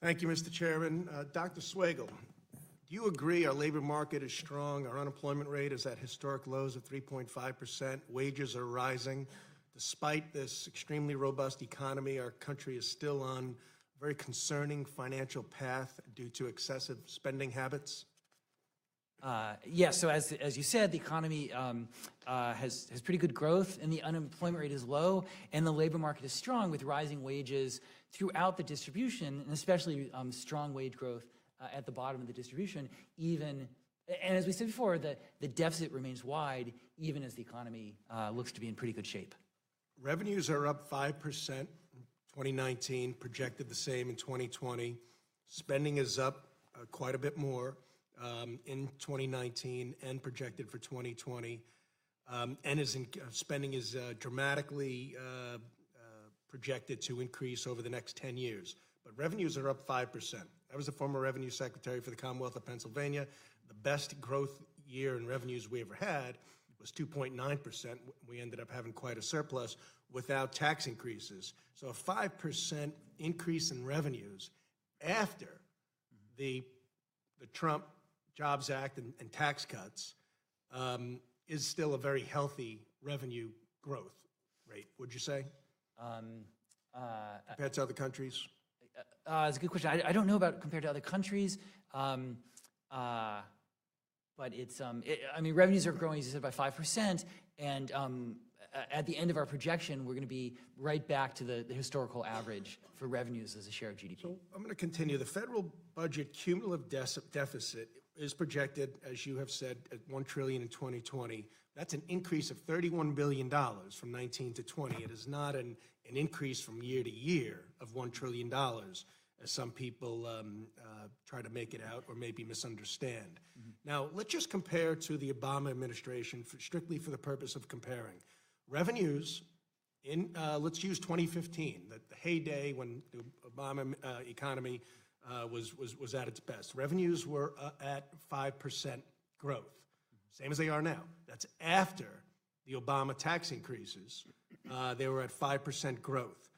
Thank you, Mr. Chairman. Dr. Swagel, do you agree our labor market is strong, our unemployment rate is at historic lows of 3.5%, wages are rising? Despite this extremely robust economy, our country is still on a very concerning financial path due to excessive spending habits? Yes, so as you said, the economy has pretty good growth, and the unemployment rate is low, and the labor market is strong with rising wages throughout the distribution, and especially strong wage growth at the bottom of the distribution, and as we said before, the deficit remains wide, even as the economy looks to be in pretty good shape. Revenues are up 5% in 2019, projected the same in 2020. Spending is up quite a bit more in 2019 and projected for 2020, and spending is dramatically projected to increase over the next 10 years. But revenues are up 5%. I was the former Revenue Secretary for the Commonwealth of Pennsylvania. The best growth year in revenues we ever had was 2.9%. We ended up having quite a surplus without tax increases. So a 5% increase in revenues after the Trump Jobs Act and tax cuts is still a very healthy revenue growth rate, would you say? Compared to other countries? It's a good question. I don't know about compared to other countries, but it's, I mean, revenues are growing, as you said, by 5%, and at the end of our projection, we're going to be right back to the historical average for revenues as a share of GDP. So I'm going to continue. The federal budget cumulative deficit is projected, as you have said, at $1 trillion in 2020. That's an increase of $31 billion from 19 to 20. It is not an increase from year to year of $1 trillion, as some people try to make it out or maybe misunderstand. Now, let's just compare to the Obama administration, strictly for the purpose of comparing. Revenues in, let's use 2015, the heyday when the Obama economy was at its best. Revenues were at 5% growth, same as they are now. That's after the Obama tax increases. They were at 5% growth.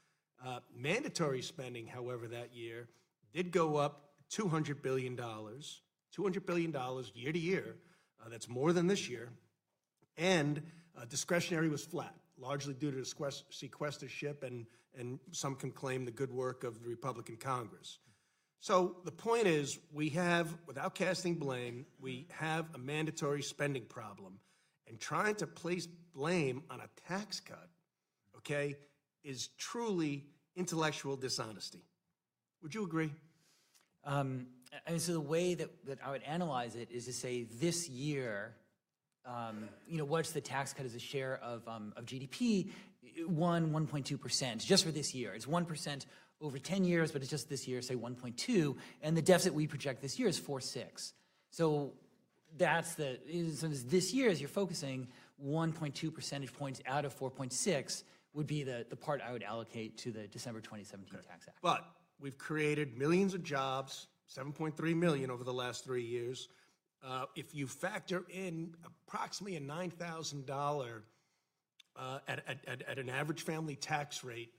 Mandatory spending, however, that year did go up $200 billion, $200 billion year to year. That's more than this year. And discretionary was flat, largely due to sequestership, and some can claim the good work of the Republican Congress. So the point is, we have, without casting blame, we have a mandatory spending problem, and trying to place blame on a tax cut, okay, is truly intellectual dishonesty. Would you agree? And so the way that I would analyze it is to say this year, you know, what's the tax cut as a share of GDP? 1.2%, just for this year. It's 1% over 10 years, but it's just this year, say 1.2, and the deficit we project this year is 4.6. So that's this year, as you're focusing, 1.2 percentage points out of 4.6 would be the part I would allocate to the December 2017 Tax Act. But we've created millions of jobs, 7.3 million over the last 3 years. If you factor in approximately a $9,000 at an average family tax rate,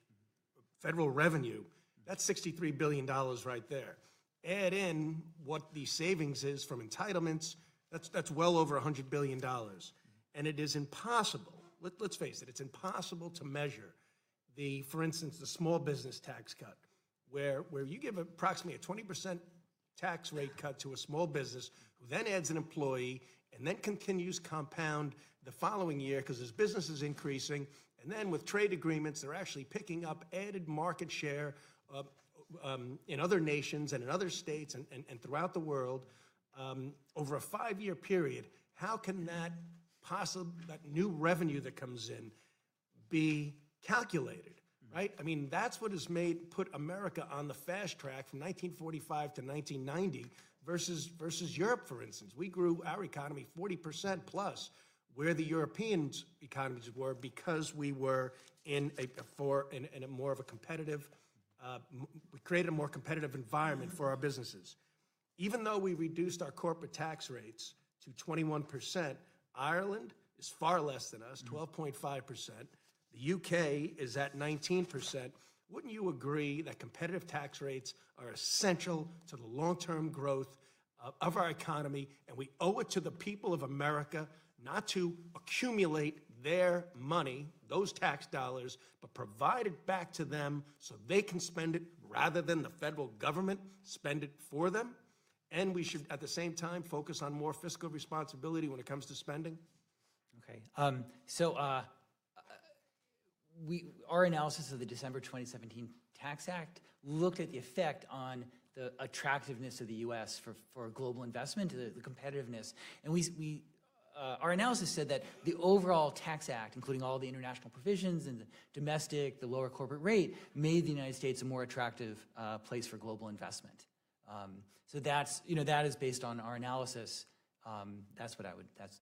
federal revenue, that's $63 billion right there. Add in what the savings is from entitlements, that's well over $100 billion. And it is impossible, let's face it, it's impossible to measure for instance, the small business tax cut, where you give approximately a 20% tax rate cut to a small business, who then adds an employee, and then continues compound the following year because his business is increasing, and then with trade agreements, they're actually picking up added market share in other nations and in other states and throughout the world over a 5-year period. How can that new revenue that comes in be calculated, right? I mean, that's what has put America on the fast track from 1945 to 1990 versus Europe, for instance. We grew our economy 40% plus, where the European economies were, because we were in a more of a competitive, we created a more competitive environment for our businesses. Even though we reduced our corporate tax rates to 21%, Ireland is far less than us, 12.5%. The UK is at 19%. wouldn't you agree that competitive tax rates are essential to the long-term growth of our economy, and we owe it to the people of America not to accumulate their money, those tax dollars, but provide it back to them so they can spend it rather than the federal government spend it for them? And we should, at the same time, focus on more fiscal responsibility when it comes to spending? Okay. Our analysis of the December 2017 Tax Act looked at the effect on the attractiveness of the U.S. for global investment, the competitiveness. And our analysis said that the overall tax act, including all the international provisions and the domestic, the lower corporate rate, made the United States a more attractive place for global investment. So that is based on our analysis. That's